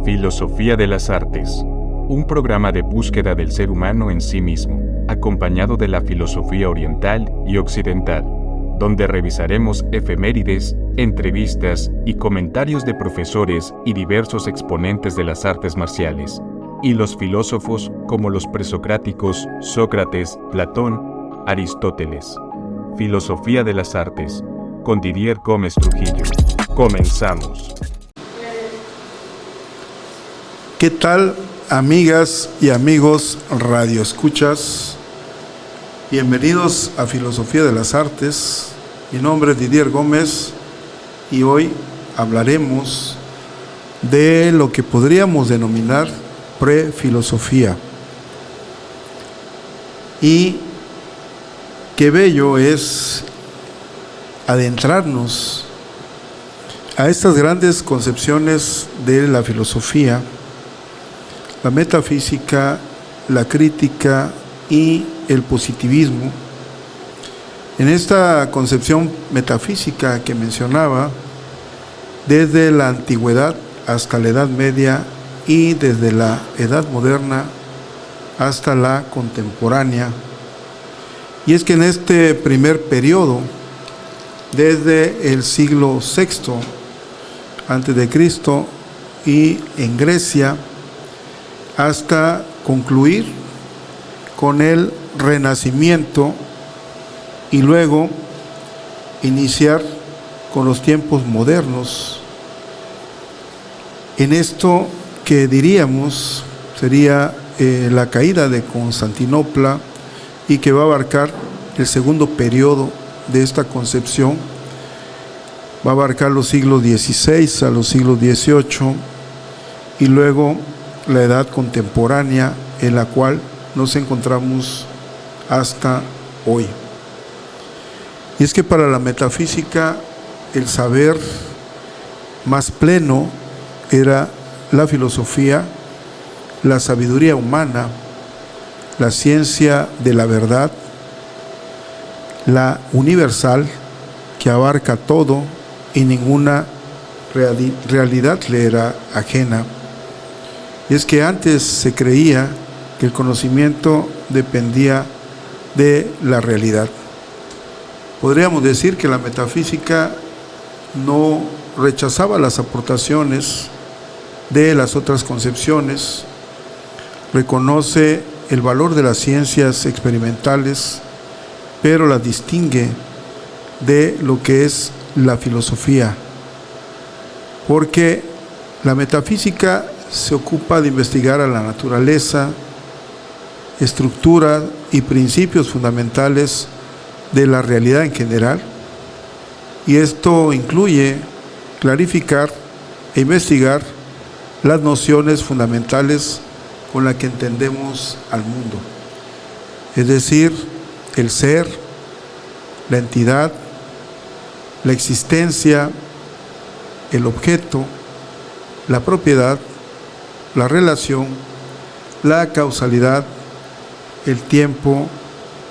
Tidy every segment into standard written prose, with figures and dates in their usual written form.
Filosofía de las Artes, un programa de búsqueda del ser humano en sí mismo, acompañado de la filosofía oriental y occidental, donde revisaremos efemérides, entrevistas y comentarios de profesores y diversos exponentes de las artes marciales, y los filósofos como los presocráticos Sócrates, Platón, Aristóteles. Filosofía de las Artes, con Didier Gómez Trujillo. Comenzamos. ¿Qué tal, amigas y amigos radioescuchas? Bienvenidos a Filosofía de las Artes. Mi nombre es Didier Gómez y hoy hablaremos de lo que podríamos denominar prefilosofía. Y qué bello es adentrarnos a estas grandes concepciones de la filosofía, la metafísica, la crítica y el positivismo. En esta concepción metafísica que mencionaba, desde la antigüedad hasta la Edad Media y desde la Edad Moderna hasta la contemporánea. Y es que en este primer periodo, desde el siglo VI antes de Cristo y en Grecia, hasta concluir con el Renacimiento y luego iniciar con los tiempos modernos. En esto que diríamos sería la caída de Constantinopla y que va a abarcar el segundo periodo de esta concepción, va a abarcar los siglos XVI a los siglos XVIII y luego la edad contemporánea en la cual nos encontramos hasta hoy. Y es que para la metafísica el saber más pleno era la filosofía, la sabiduría humana, la ciencia de la verdad, la universal que abarca todo y ninguna realidad le era ajena. Y es que antes se creía que el conocimiento dependía de la realidad. Podríamos decir que la metafísica no rechazaba las aportaciones de las otras concepciones, reconoce el valor de las ciencias experimentales, pero las distingue de lo que es la filosofía, porque la metafísica se ocupa de investigar a la naturaleza, estructura y principios fundamentales de la realidad en general, y esto incluye clarificar e investigar las nociones fundamentales con las que entendemos al mundo, es decir, el ser, la entidad, la existencia, el objeto, la propiedad, la relación, la causalidad, el tiempo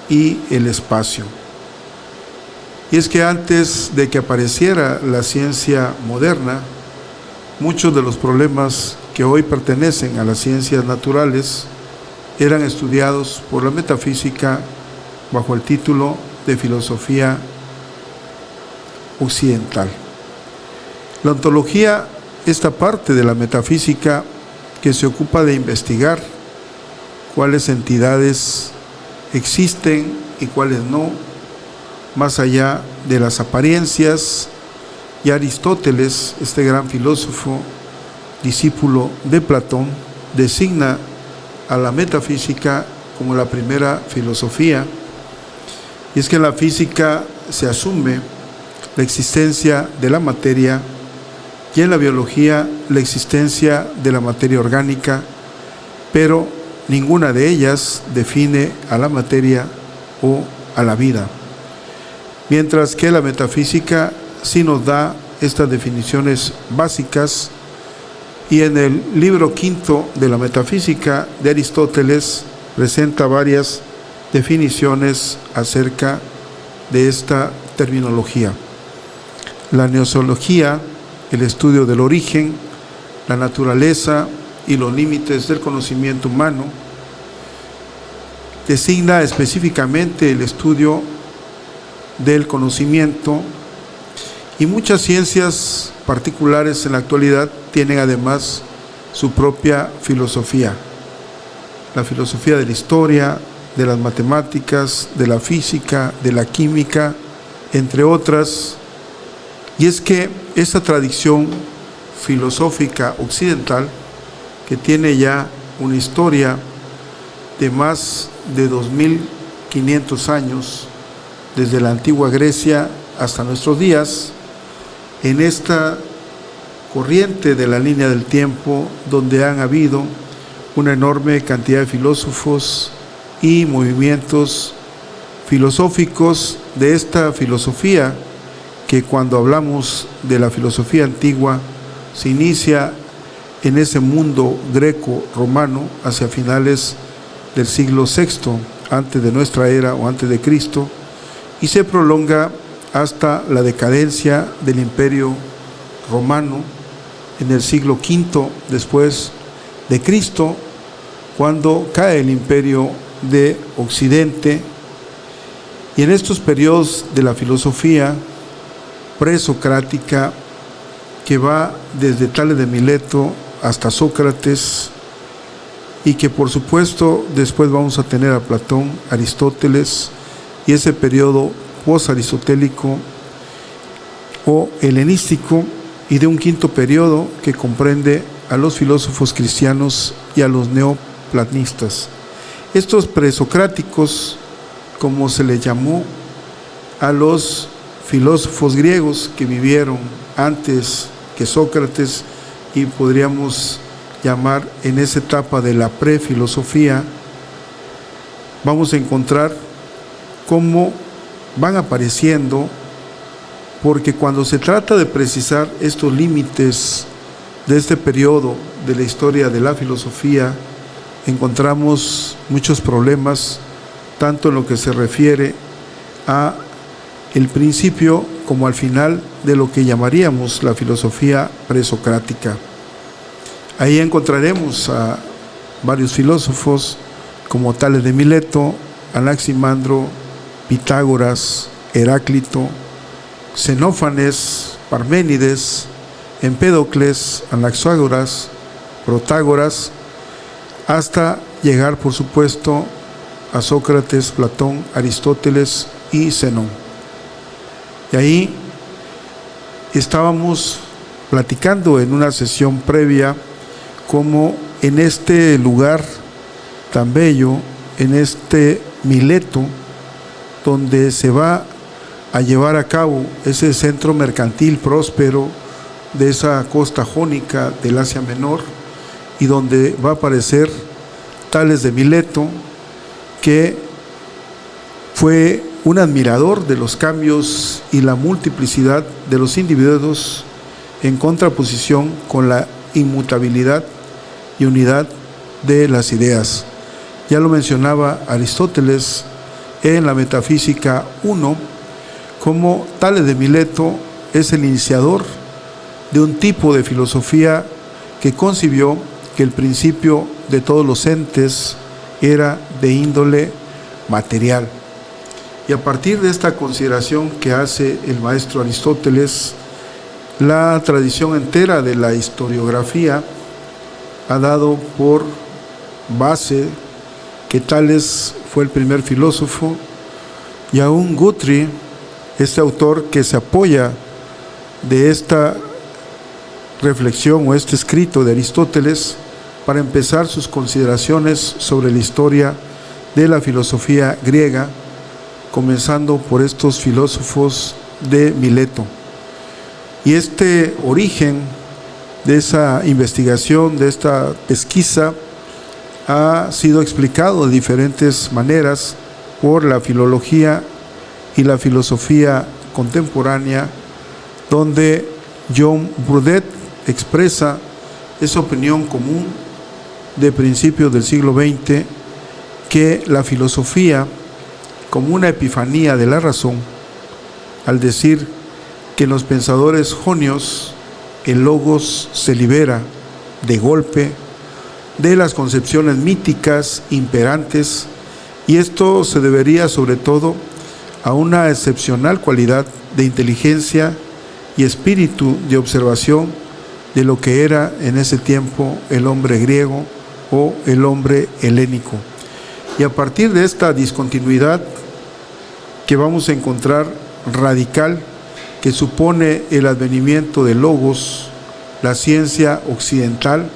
y el espacio. Y es que antes de que apareciera la ciencia moderna, muchos de los problemas que hoy pertenecen a las ciencias naturales eran estudiados por la metafísica bajo el título de filosofía occidental. La ontología, esta parte de la metafísica que se ocupa de investigar cuáles entidades existen y cuáles no, más allá de las apariencias, y Aristóteles, este gran filósofo, discípulo de Platón, designa a la metafísica como la primera filosofía. Y es que en la física se asume la existencia de la materia y en la biología la existencia de la materia orgánica, pero ninguna de ellas define a la materia o a la vida. Mientras que la metafísica sí nos da estas definiciones básicas, y en el libro quinto de la metafísica de Aristóteles presenta varias definiciones acerca de esta terminología. La gnoseología, el estudio del origen, la naturaleza y los límites del conocimiento humano. Designa específicamente el estudio del conocimiento, y muchas ciencias particulares en la actualidad tienen además su propia filosofía. La filosofía de la historia, de las matemáticas, de la física, de la química, entre otras. Y es que esta tradición filosófica occidental, que tiene ya una historia de más de 2500 años, desde la antigua Grecia hasta nuestros días, en esta corriente de la línea del tiempo, donde han habido una enorme cantidad de filósofos y movimientos filosóficos de esta filosofía, que cuando hablamos de la filosofía antigua se inicia en ese mundo greco-romano hacia finales del siglo VI antes de nuestra era o antes de Cristo, y se prolonga hasta la decadencia del Imperio Romano en el siglo V después de Cristo, cuando cae el Imperio de Occidente. Y en estos periodos de la filosofía presocrática, que va desde Tales de Mileto hasta Sócrates, y que por supuesto después vamos a tener a Platón, Aristóteles, y ese periodo post-aristotélico o helenístico, y de un quinto periodo que comprende a los filósofos cristianos y a los neoplatonistas. Estos presocráticos, como se les llamó a los filósofos griegos que vivieron antes que Sócrates, y podríamos llamar en esa etapa de la prefilosofía, vamos a encontrar cómo van apareciendo, porque cuando se trata de precisar estos límites de este periodo de la historia de la filosofía, encontramos muchos problemas, tanto en lo que se refiere a el principio como al final de lo que llamaríamos la filosofía presocrática. Ahí encontraremos a varios filósofos como Tales de Mileto, Anaximandro, Pitágoras, Heráclito, Xenófanes, Parménides, Empédocles, Anaxágoras, Protágoras, hasta llegar, por supuesto, a Sócrates, Platón, Aristóteles y Zenón. Y ahí estábamos platicando en una sesión previa cómo en este lugar tan bello, en este Mileto, donde se va a llevar a cabo ese centro mercantil próspero de esa costa jónica del Asia Menor, y donde va a aparecer Tales de Mileto, que fue un admirador de los cambios y la multiplicidad de los individuos en contraposición con la inmutabilidad y unidad de las ideas. Ya lo mencionaba Aristóteles en la Metafísica 1, como Tales de Mileto es el iniciador de un tipo de filosofía que concibió que el principio de todos los entes era de índole material. Y a partir de esta consideración que hace el maestro Aristóteles, la tradición entera de la historiografía ha dado por base que Tales fue el primer filósofo, y aún Guthrie, este autor que se apoya de esta reflexión o este escrito de Aristóteles para empezar sus consideraciones sobre la historia de la filosofía griega, comenzando por estos filósofos de Mileto. Y este origen de esa investigación, de esta pesquisa, ha sido explicado de diferentes maneras por la filología y la filosofía contemporánea, donde John Burdett expresa esa opinión común de principios del siglo XX, que la filosofía, como una epifanía de la razón, al decir que en los pensadores jonios el logos se libera de golpe, de las concepciones míticas imperantes, y esto se debería sobre todo a una excepcional cualidad de inteligencia y espíritu de observación de lo que era en ese tiempo el hombre griego o el hombre helénico. Y a partir de esta discontinuidad que vamos a encontrar radical, que supone el advenimiento de Logos, la ciencia occidental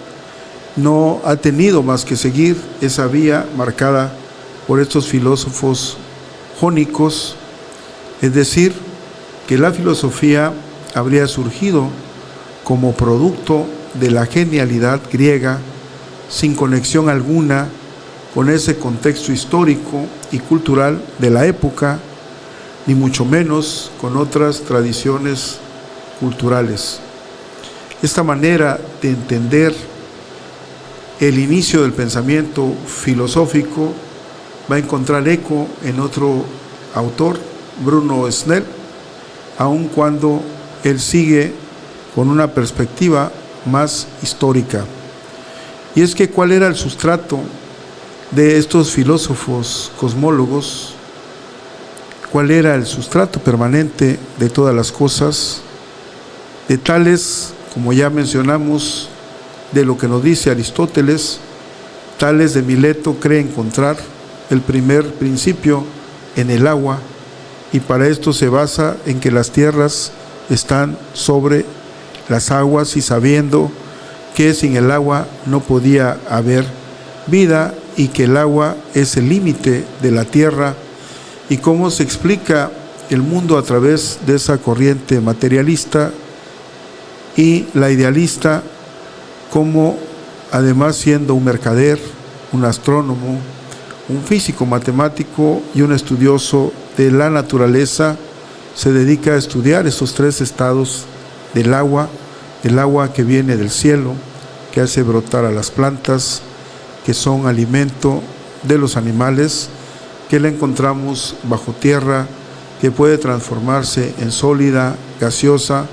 no ha tenido más que seguir esa vía marcada por estos filósofos jónicos, es decir, que la filosofía habría surgido como producto de la genialidad griega, sin conexión alguna con ese contexto histórico y cultural de la época, ni mucho menos con otras tradiciones culturales. Esta manera de entender el inicio del pensamiento filosófico va a encontrar eco en otro autor, Bruno Snell, aun cuando él sigue con una perspectiva más histórica. Y es que ¿cuál era el sustrato de estos filósofos cosmólogos? ¿Cuál era el sustrato permanente de todas las cosas? De tales, como ya mencionamos, de lo que nos dice Aristóteles, Tales de Mileto cree encontrar el primer principio en el agua, y para esto se basa en que las tierras están sobre las aguas, y sabiendo que sin el agua no podía haber vida y que el agua es el límite de la tierra, y cómo se explica el mundo a través de esa corriente materialista y la idealista, como además siendo un mercader, un astrónomo, un físico matemático y un estudioso de la naturaleza, se dedica a estudiar esos tres estados del agua que viene del cielo, que hace brotar a las plantas, que son alimento de los animales, que la encontramos bajo tierra, que puede transformarse en sólida, gaseosa,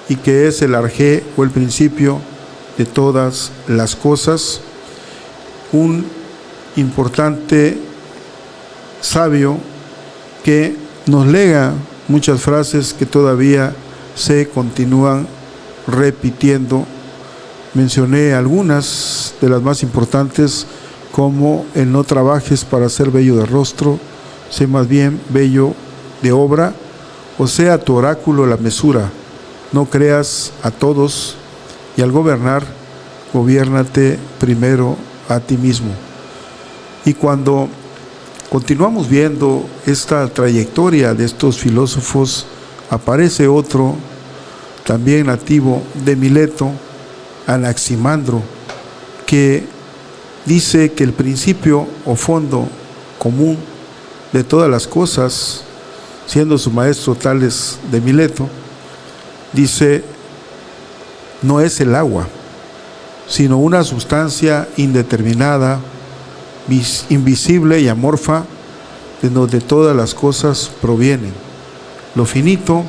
y que es el arjé o el principio de todas las cosas. Un importante sabio que nos lega muchas frases que todavía se continúan repitiendo. Mencioné algunas de las más importantes, como el no trabajes para ser bello de rostro, sé más bien bello de obra, o sea tu oráculo la mesura, no creas a todos, y al gobernar, gobiérnate primero a ti mismo. Y cuando continuamos viendo esta trayectoria de estos filósofos, aparece otro, también nativo de Mileto, Anaximandro, que dice que el principio o fondo común de todas las cosas, siendo su maestro Tales de Mileto, dice, no es el agua, sino una sustancia indeterminada, invisible y amorfa, de donde todas las cosas provienen. Lo finito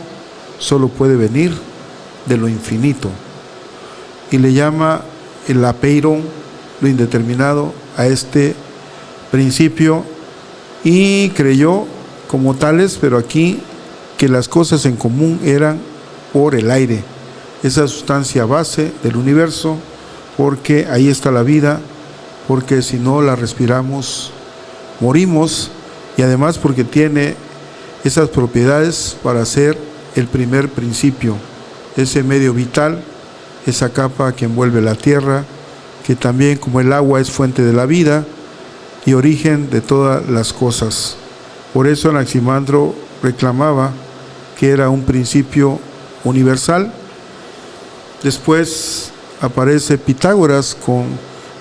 solo puede venir de lo infinito. Y le llama el apeiron, lo indeterminado, a este principio, y creyó como tales, pero aquí, que las cosas en común eran por el aire, esa sustancia base del universo, porque ahí está la vida, porque si no la respiramos, morimos, y además porque tiene esas propiedades para ser el primer principio, ese medio vital, esa capa que envuelve la tierra, que también como el agua es fuente de la vida y origen de todas las cosas. Por eso Anaximandro reclamaba que era un principio universal. Después aparece Pitágoras con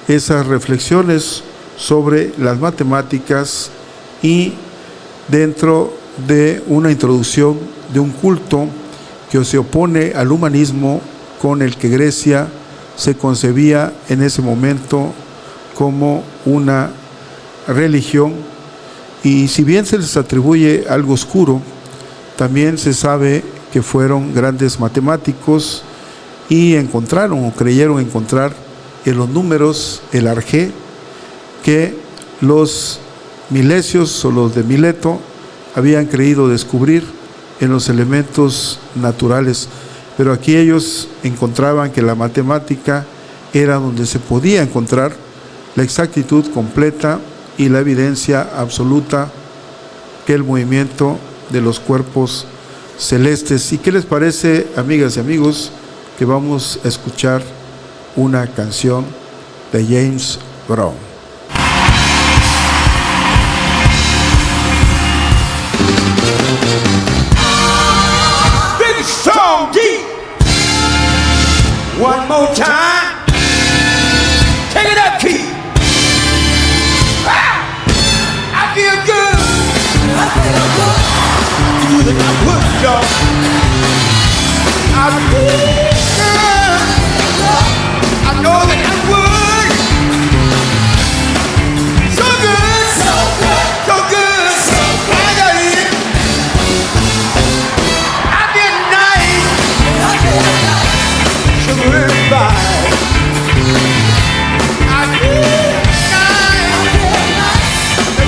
esas reflexiones sobre las matemáticas, y dentro de una introducción de un culto que se opone al humanismo con el que Grecia se concebía en ese momento como una religión. Y si bien se les atribuye algo oscuro, también se sabe que fueron grandes matemáticos y encontraron o creyeron encontrar en los números, el arjé, que los milesios o los de Mileto habían creído descubrir en los elementos naturales, pero aquí ellos encontraban que la matemática era donde se podía encontrar la exactitud completa y la evidencia absoluta que el movimiento de los cuerpos celestes. ¿Y qué les parece, amigas y amigos, que vamos a escuchar una canción de James Brown? Big strong deep. One more time. Take it up, Keith. I feel good. I feel good. You think I would, y'all? I feel good. I know that I would. So good. So good. So good. So good. I got it. I feel nice. I feel nice. Sugar and spice. I feel nice. I feel nice.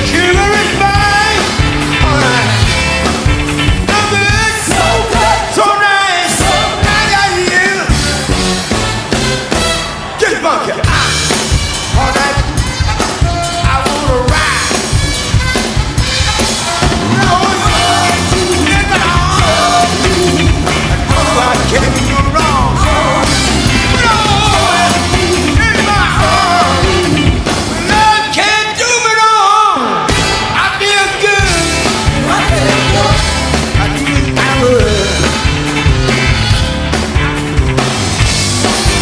Sugar and spice. All right. So good. So good. So nice. So I got you. Get funky. All right. I wanna ride. No, get my arm. I can't go wrong. No, get my arm. Love can't do me wrong. I feel good. I feel good. I feel I would.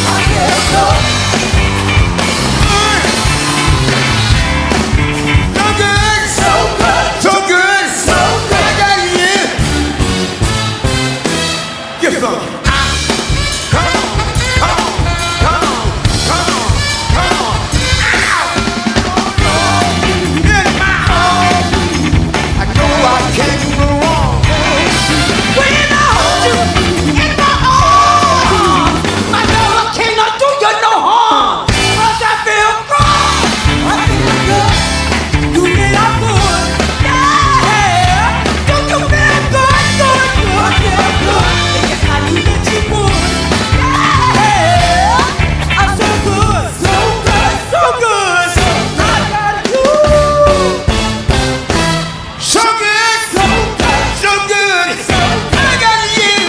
I feel good. So good. So good. So good. So good. I got you. Get funky. Come on. Come on. Come on. Come on. Come on. Ow. In my arm. I know I can't go wrong. When I hold you in my arms, I know I cannot do you no harm. 'Cause I feel wrong. I feel good. You feel I'm good. Yeah. Do you feel good? Good, good. I feel good. Yes, I knew that you would. Yeah. I'm so good. So good. So good. So I got you. So good. So good. So good. So I got you.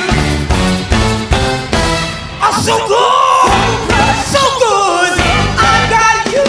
I'm so good. So good. I got you.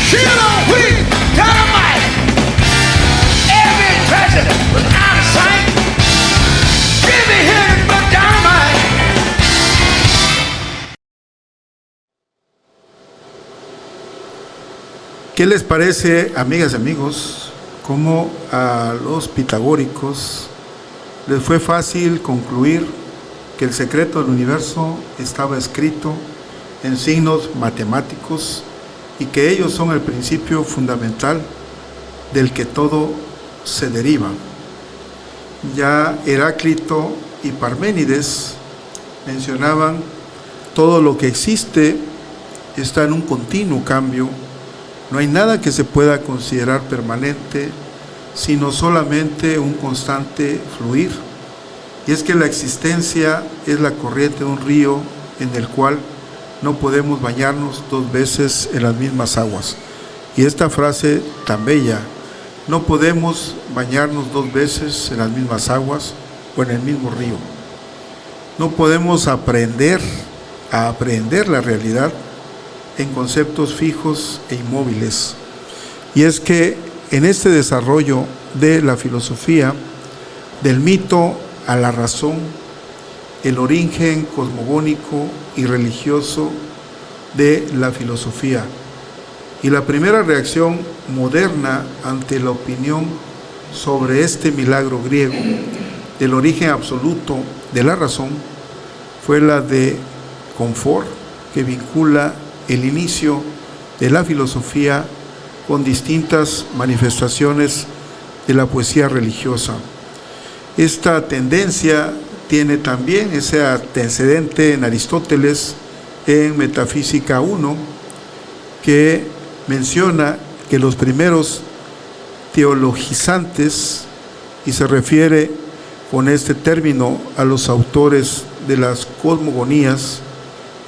Killer weed, dynamite. Every president was out of sight. Jimmy hit it, but dynamite. ¿Qué les parece, amigas y amigos, cómo a los pitagóricos les fue fácil concluir que el secreto del universo estaba escrito en signos matemáticos y que ellos son el principio fundamental del que todo se deriva? Ya Heráclito y Parménides mencionaban: todo lo que existe está en un continuo cambio, no hay nada que se pueda considerar permanente, sino solamente un constante fluir. Y es que la existencia es la corriente de un río en el cual no podemos bañarnos dos veces en las mismas aguas. Y esta frase tan bella: no podemos bañarnos dos veces en las mismas aguas o en el mismo río. No podemos aprender a aprehender la realidad en conceptos fijos e inmóviles. Y es que en este desarrollo de la filosofía, del mito a la razón, el origen cosmogónico y religioso de la filosofía. Y la primera reacción moderna ante la opinión sobre este milagro griego del origen absoluto de la razón fue la de Confort, que vincula el inicio de la filosofía con distintas manifestaciones de la poesía religiosa. Esta tendencia tiene también ese antecedente en Aristóteles, en Metafísica 1, que menciona que los primeros teologizantes, y se refiere con este término a los autores de las cosmogonías,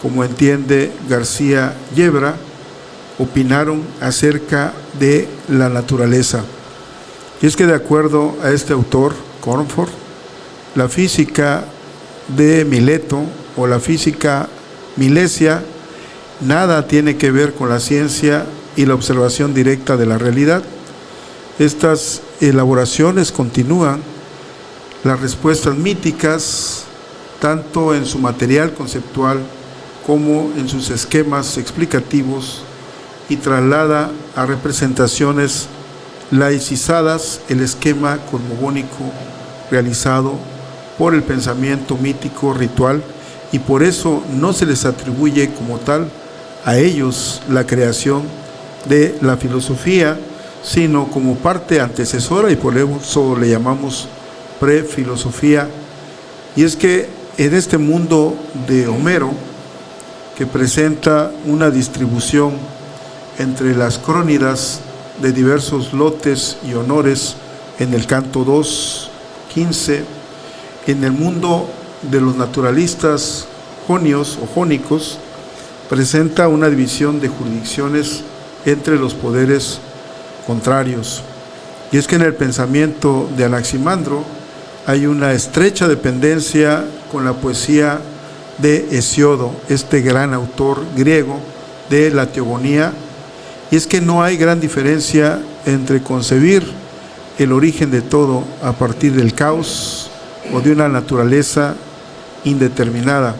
como entiende García Yebra, opinaron acerca de la naturaleza. Y es que de acuerdo a este autor, Confort, la física de Mileto o la física milesia nada tiene que ver con la ciencia y la observación directa de la realidad. Estas elaboraciones continúan las respuestas míticas, tanto en su material conceptual como en sus esquemas explicativos, y traslada a representaciones laicizadas el esquema cosmogónico realizado por el pensamiento mítico ritual, y por eso no se les atribuye como tal a ellos la creación de la filosofía, sino como parte antecesora, y por eso le llamamos prefilosofía. Y es que en este mundo de Homero, que presenta una distribución entre las crónidas de diversos lotes y honores en el canto 2:15, en el mundo de los naturalistas jonios o jónicos, presenta una división de jurisdicciones entre los poderes contrarios. Y es que en el pensamiento de Anaximandro hay una estrecha dependencia con la poesía de Hesiodo, este gran autor griego de la teogonía. Y es que no hay gran diferencia entre concebir el origen de todo a partir del caos o de una naturaleza indeterminada.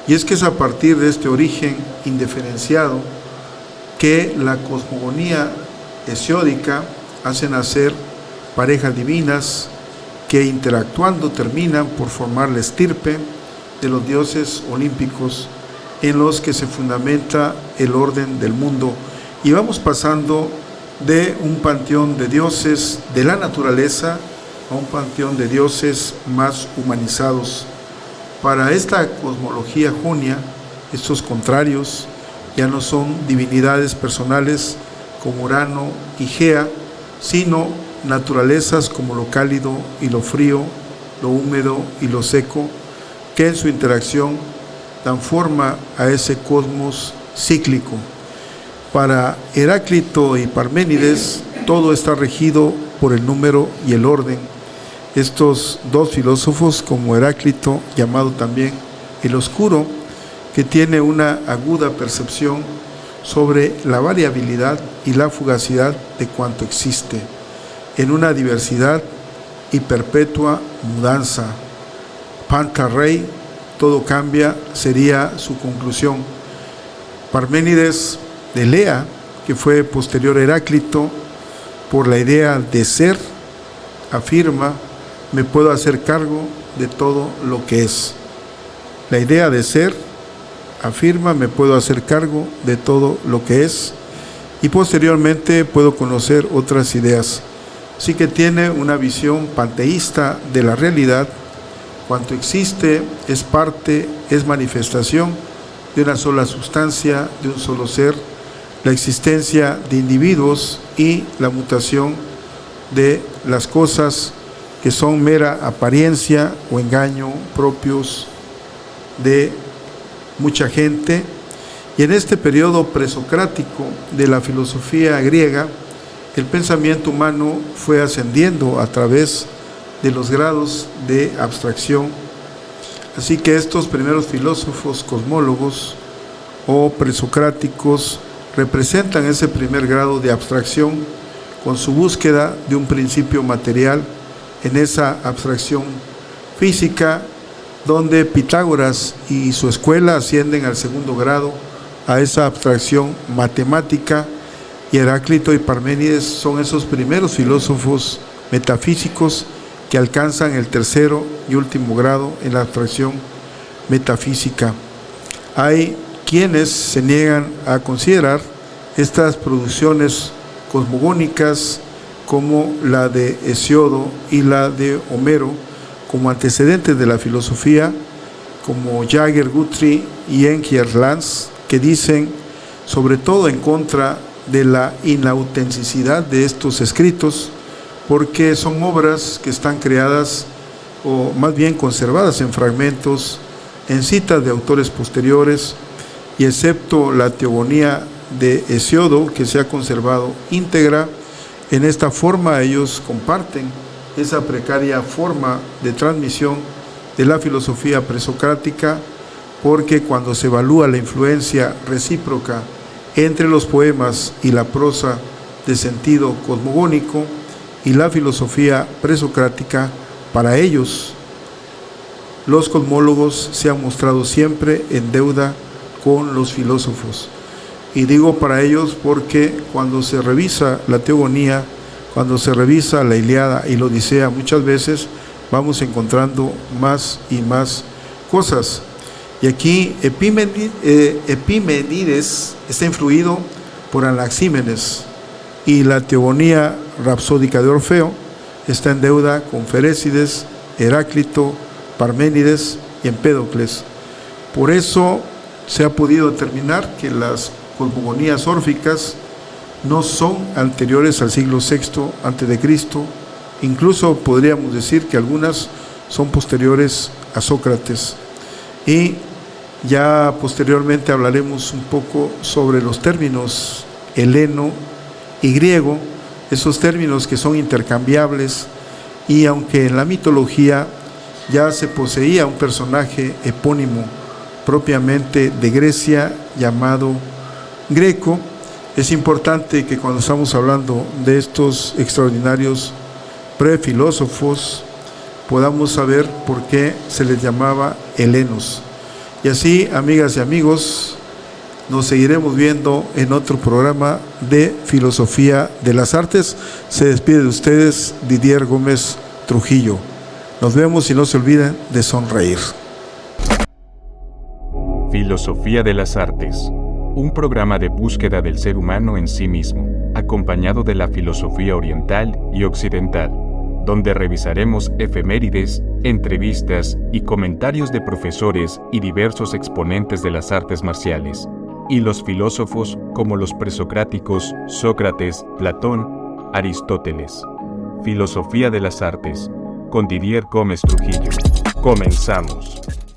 Y es que es a partir de este origen indiferenciado que la cosmogonía hesiódica hace nacer parejas divinas que, interactuando, terminan por formar la estirpe de los dioses olímpicos en los que se fundamenta el orden del mundo. Y vamos pasando de un panteón de dioses de la naturaleza a un panteón de dioses más humanizados. Para esta cosmología jonia, estos contrarios ya no son divinidades personales como Urano y Gea, sino naturalezas como lo cálido y lo frío, lo húmedo y lo seco, que en su interacción dan forma a ese cosmos cíclico. Para Heráclito y Parménides, todo está regido por el número y el orden. Estos dos filósofos, como Heráclito, llamado también el Oscuro, que tiene una aguda percepción sobre la variabilidad y la fugacidad de cuanto existe, en una diversidad y perpetua mudanza. Panta rei, todo cambia, sería su conclusión. Parménides de Lea, que fue posterior a Heráclito, por la idea de ser, afirma: me puedo hacer cargo de todo lo que es. La idea de ser, afirma: me puedo hacer cargo de todo lo que es, y posteriormente puedo conocer otras ideas. Así que tiene una visión panteísta de la realidad. Cuanto existe es parte, es manifestación de una sola sustancia, de un solo ser, la existencia de individuos y la mutación de las cosas que son mera apariencia o engaño propios de mucha gente. Y en este periodo presocrático de la filosofía griega, el pensamiento humano fue ascendiendo a través de los grados de abstracción. Así que estos primeros filósofos cosmólogos o presocráticos representan ese primer grado de abstracción con su búsqueda de un principio material en esa abstracción física donde Pitágoras y su escuela ascienden al segundo grado a esa abstracción matemática, y Heráclito y Parménides son esos primeros filósofos metafísicos que alcanzan el tercero y último grado en la abstracción metafísica. Hay quienes se niegan a considerar estas producciones cosmogónicas como la de Hesiodo y la de Homero como antecedentes de la filosofía, como Jaeger, Guthrie y Enkyer Lance, que dicen, sobre todo en contra de la inautenticidad de estos escritos, porque son obras que están creadas, o más bien conservadas en fragmentos, en citas de autores posteriores, y excepto la teogonía de Hesiodo, que se ha conservado íntegra, en esta forma ellos comparten esa precaria forma de transmisión de la filosofía presocrática, porque cuando se evalúa la influencia recíproca entre los poemas y la prosa de sentido cosmogónico y la filosofía presocrática, para ellos los cosmólogos se han mostrado siempre en deuda con los filósofos. Y digo para ellos porque cuando se revisa la teogonía, cuando se revisa la Ilíada y la Odisea, muchas veces vamos encontrando más y más cosas. Y aquí Epimenides está influido por Anaxímenes, y la teogonía rapsódica de Orfeo está en deuda con Ferécides, Heráclito, Parménides y Empédocles. Por eso se ha podido determinar que las cosmogonías órficas no son anteriores al siglo VI a.C., incluso podríamos decir que algunas son posteriores a Sócrates. Y ya posteriormente hablaremos un poco sobre los términos heleno y griego, esos términos que son intercambiables, y aunque en la mitología ya se poseía un personaje epónimo propiamente de Grecia llamado Greco, es importante que cuando estamos hablando de estos extraordinarios prefilósofos podamos saber por qué se les llamaba helenos. Y así, amigas y amigos, nos seguiremos viendo en otro programa de Filosofía de las Artes. Se despide de ustedes Didier Gómez Trujillo. Nos vemos y no se olviden de sonreír. Filosofía de las Artes, un programa de búsqueda del ser humano en sí mismo, acompañado de la filosofía oriental y occidental, donde revisaremos efemérides, entrevistas y comentarios de profesores y diversos exponentes de las artes marciales, y los filósofos como los presocráticos Sócrates, Platón, Aristóteles. Filosofía de las Artes, con Didier Gómez Trujillo. Comenzamos.